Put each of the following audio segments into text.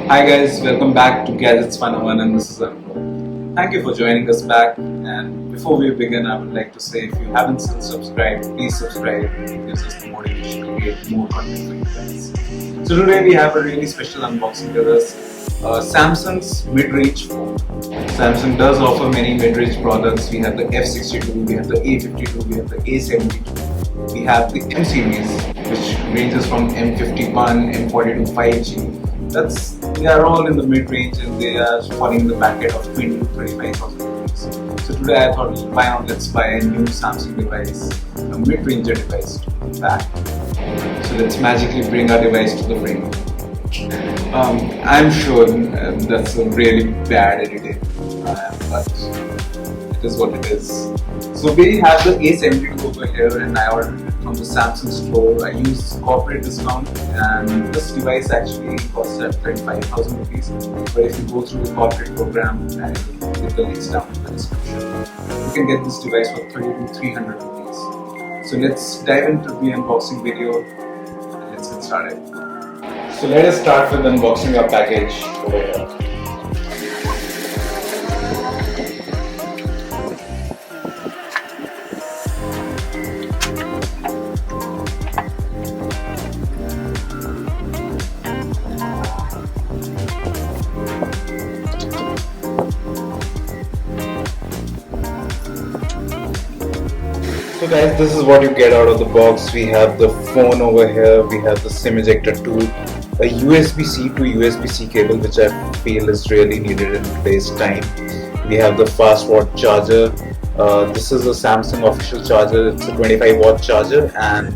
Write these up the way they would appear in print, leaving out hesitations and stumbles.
Hi guys, welcome back to Gadgets 101 and this is Anupam. Thank you for joining us back, and before we begin I would like to say if you haven't still subscribed, please subscribe. It gives us the motivation to create more content for you guys. So today we have a really special unboxing with us, Samsung's mid-range phone. Samsung does offer many mid-range products. We have the F62, we have the A52, we have the A72. We have the M series, which ranges from M51, M42 5G. They are all in the mid-range and they are falling in the bracket of 20 to 35,000 rupees. So today I thought, why not let's buy a new Samsung device, a mid-range device to the back. So let's magically bring our device to the frame. I'm sure that's a really bad editing, but it is what it is. So we have the A72 over here and I ordered it from the Samsung store. I used corporate discount and this device actually costs at 35,000 rupees. But if you go through the corporate program, and I will give the links down in the description, you can get this device for 300 to 300 rupees. So let's dive into the unboxing video and let's get started. So let us start with unboxing our package over here. So guys, this is what you get out of the box. We have the phone over here, we have the SIM ejector tool, a USB-C to USB-C cable which I feel is really needed in today's time. We have the fast watt charger. This is a Samsung official charger. It's a 25 watt charger, and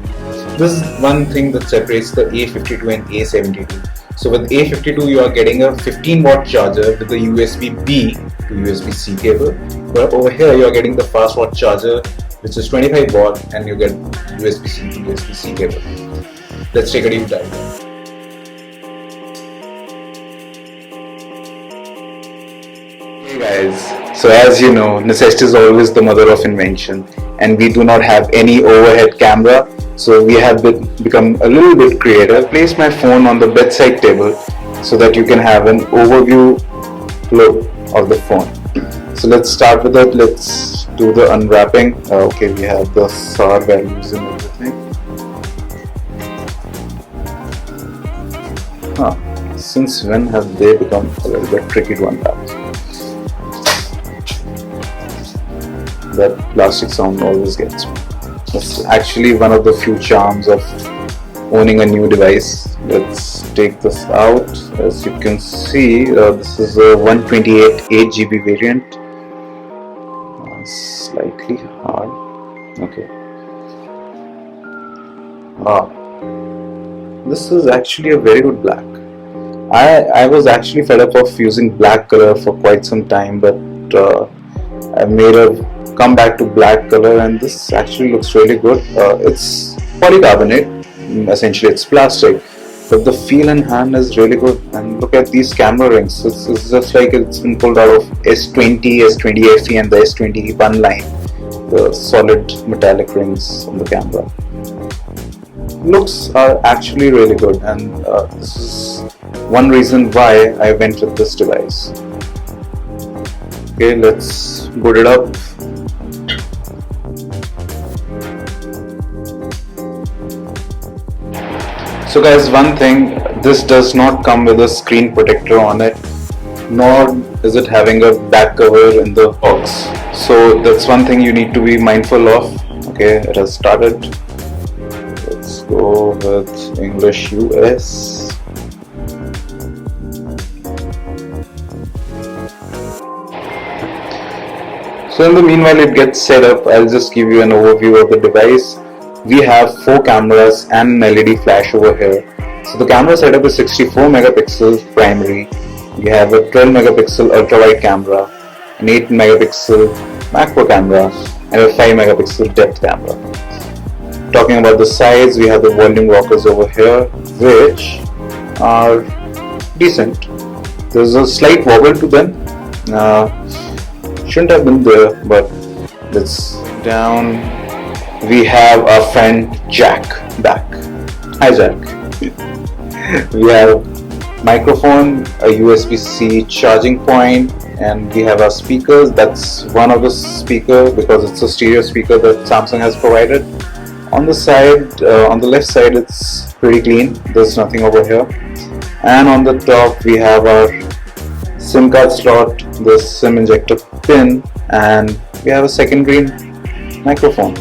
this is one thing that separates the A52 and A72. So with A52 you are getting a 15 watt charger with the USB-B to USB-C cable, but over here you are getting the fast watt charger which is 25 watt and you get USB-C to USB-C cable. Let's take a deep dive. Hey guys, so as you know, necessity is always the mother of invention, and we do not have any overhead camera, so we have become a little bit creative. Place my phone on the bedside table so that you can have an overview look of the phone. So let's start with it. Let's do the unwrapping. Okay, we have the SAR values and everything. Since when have they become a little bit tricky to unwrap? That plastic sound always gets me. That's actually one of the few charms of owning a new device. Let's take this out. As you can see, this is a 128 8GB variant. Slightly hard. Okay. This is actually a very good black. I was actually fed up of using black color for quite some time, but I made a comeback to black color, and this actually looks really good. It's polycarbonate, essentially it's plastic, but the feel in hand is really good. And look at these camera rings. It's just like it's been pulled out of S20, S20 FE and the S21 line. The solid metallic rings on the camera. Looks are actually really good, and this is one reason why I went with this device. Okay, let's boot it up. So guys, one thing, this does not come with a screen protector on it, nor is it having a back cover in the box. So that's one thing you need to be mindful of. Okay, it has started. Let's go with English US. So in the meanwhile it gets set up, I'll just give you an overview of the device. We have 4 cameras and an LED flash over here. So the camera setup is 64 megapixel primary. We have a 12 megapixel ultra wide camera, an 8 megapixel macro camera, and a 5 megapixel depth camera. Talking about the size, we have the volume rockers over here, which are decent. There's a slight wobble to them. Shouldn't have been there, but let's down. We have our friend Jack back. Hi Jack. We have microphone, a USB-C charging point, and we have our speakers. That's one of the speaker because it's a stereo speaker that Samsung has provided. On the side, on the left side, it's pretty clean. There's nothing over here. And on the top, we have our SIM card slot, the SIM injector pin, and we have a secondary microphone.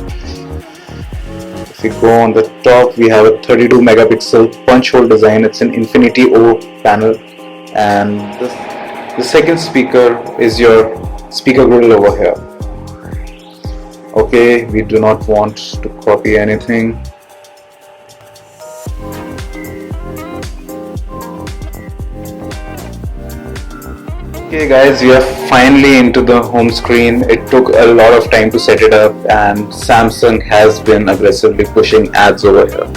If we go on the top, we have a 32 megapixel punch hole design. It's an Infinity O panel, and the second speaker is your speaker grill over here. Okay, we do not want to copy anything. Okay guys, we are finally into the home screen. It took a lot of time to set it up, and Samsung has been aggressively pushing ads over here.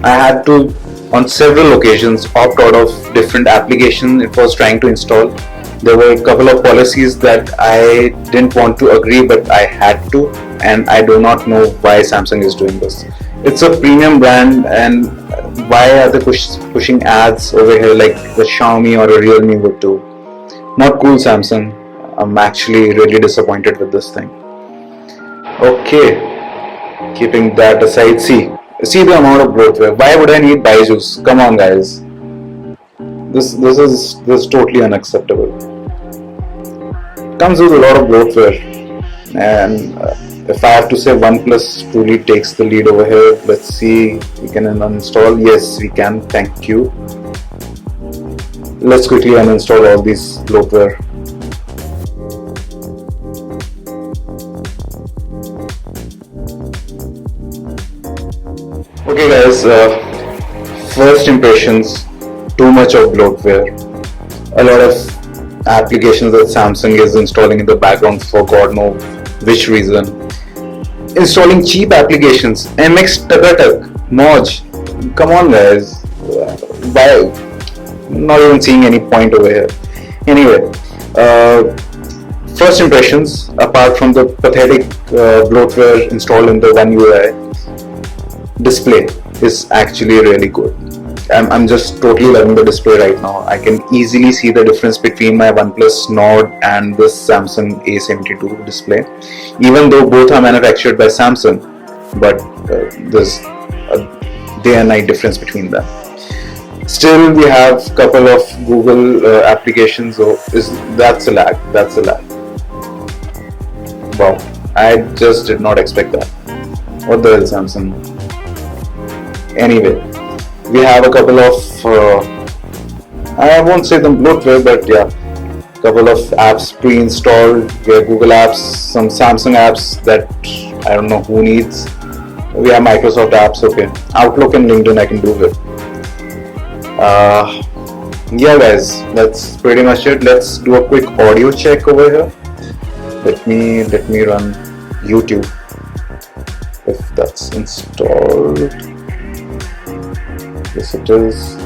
I had to, on several occasions, opt out of different applications it was trying to install. There were a couple of policies that I didn't want to agree, but I had to, and I do not know why Samsung is doing this. It's a premium brand, and why are they pushing ads over here like the Xiaomi or a Realme would do? Not cool, Samsung. I'm actually really disappointed with this thing. Okay, keeping that aside, see the amount of bloatware. Why would I need Byju's? Come on, guys. This is totally unacceptable. Comes with a lot of bloatware, and if I have to say, OnePlus truly takes the lead over here. Let's see, we can uninstall. Yes, we can. Thank you. Let's quickly uninstall all these bloatware. Okay guys, first impressions, too much of bloatware. A lot of applications that Samsung is installing in the background for God knows which reason. Installing cheap applications, MX Tagatak, Moj. Come on guys, why? Not even seeing any point over here. Anyway, first impressions, apart from the pathetic bloatware installed in the One UI, display is actually really good. I'm just totally loving the display right now. I can easily see the difference between my OnePlus Nord and this Samsung A72 display. Even though both are manufactured by Samsung, but there's a day and night difference between them. Still, we have a couple of Google applications. So that's a lag. Wow, I just did not expect that. What the hell, Samsung? Anyway, we have a couple of I won't say them bloatware, but yeah, couple of apps pre-installed. We have Google apps, some Samsung apps that I don't know who needs. We have Microsoft apps. Okay, Outlook and LinkedIn I can do with. Yeah guys, that's pretty much it. Let's do a quick audio check over here. Let me run YouTube if that's installed. Yes it is.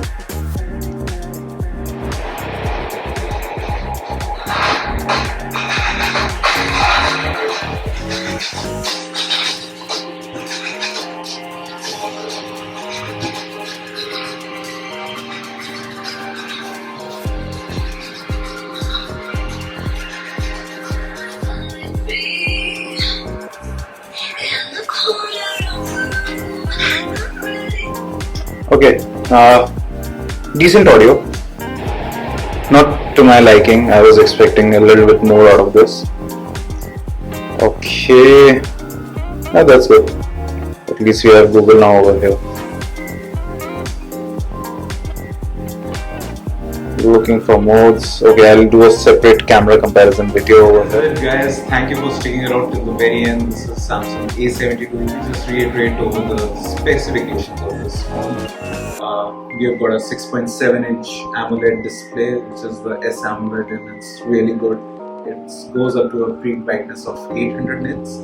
Okay, decent audio, not to my liking. I was expecting a little bit more out of this. Okay, that's good. At least we have Google now over here. Looking for modes. Okay, I'll do a separate camera comparison video over here. Guys, thank you for sticking around till the very end. This is Samsung A72. Let me just reiterate over the specifications of this phone. We have got a 6.7-inch AMOLED display, which is the S AMOLED, and it's really good. It goes up to a peak brightness of 800 nits.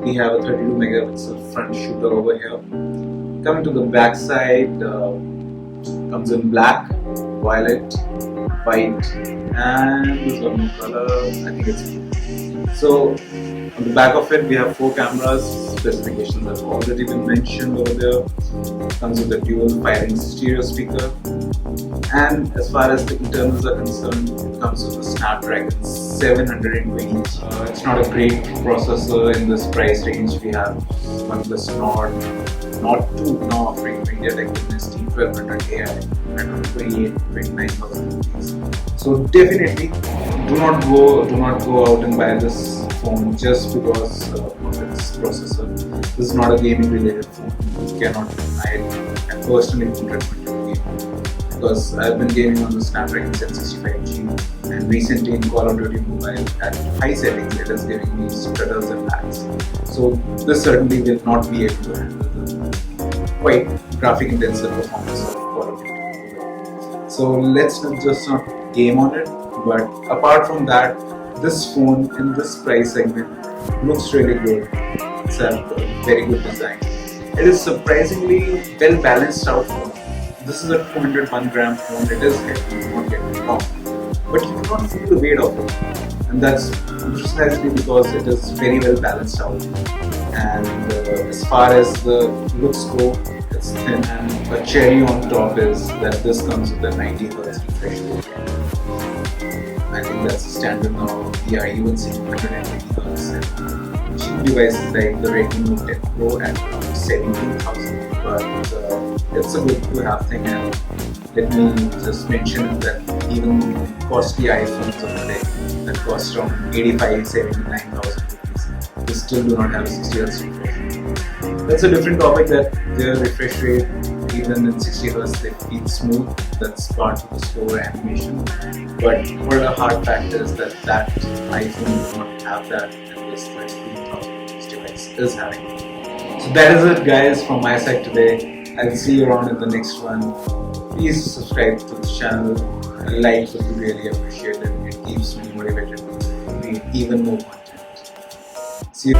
We have a 32 megapixel front shooter over here. Coming to the back side, comes in black, violet, white, and this one color, I think it's blue. So On the back of it, we have 4 cameras. Specifications have already been mentioned over there. Comes with a dual 5-inch stereo speaker. And as far as the internals are concerned, it comes with a Snapdragon 720. It's not a great processor in this price range. We have OnePlus Nord 2 now offering MediaTek Dimensity 1200 AI at around 29,000 rupees. So definitely do not go out and buy this phone just because of its processor. This is not a gaming related phone. I personally don't recommend it to game because I've been gaming on the Snapdragon 765G, and recently in Call of Duty Mobile at high settings it is giving me stutters and lags. So this certainly will not be able to handle the quite graphic intensive performance of Call of Duty Mobile. So let's not game on it, but apart from that, this phone in this price segment looks really good. It's a very good design. It is surprisingly well balanced out phone. This is a 201 gram phone. It is heavy, do not get me wrong, but you do not feel the weight of it, and that's precisely because it is very well balanced out. And as far as the looks go, it's thin, and a cherry on top is that this comes with a 90 Hz refresh rate. I think that's the standard now. We are even seeing 120 Hz. Cheap devices like the Redmi Note 10 Pro at around 17,000, but it's a good to have thing. And let me just mention that even costly iPhones of the day that cost around 79,000 rupees, they still do not have a 60 Hz refresh. That's a different topic, that their refresh rate even in 60 Hz they feel smooth. That's part of the slower animation. But what a hard fact is that iPhone does not have that, and this 22,000 device is having it. So that is it, guys, from my side today. I'll see you around in the next one. Please subscribe to the channel. A like would be really appreciated. It keeps me motivated to create even more content. See you.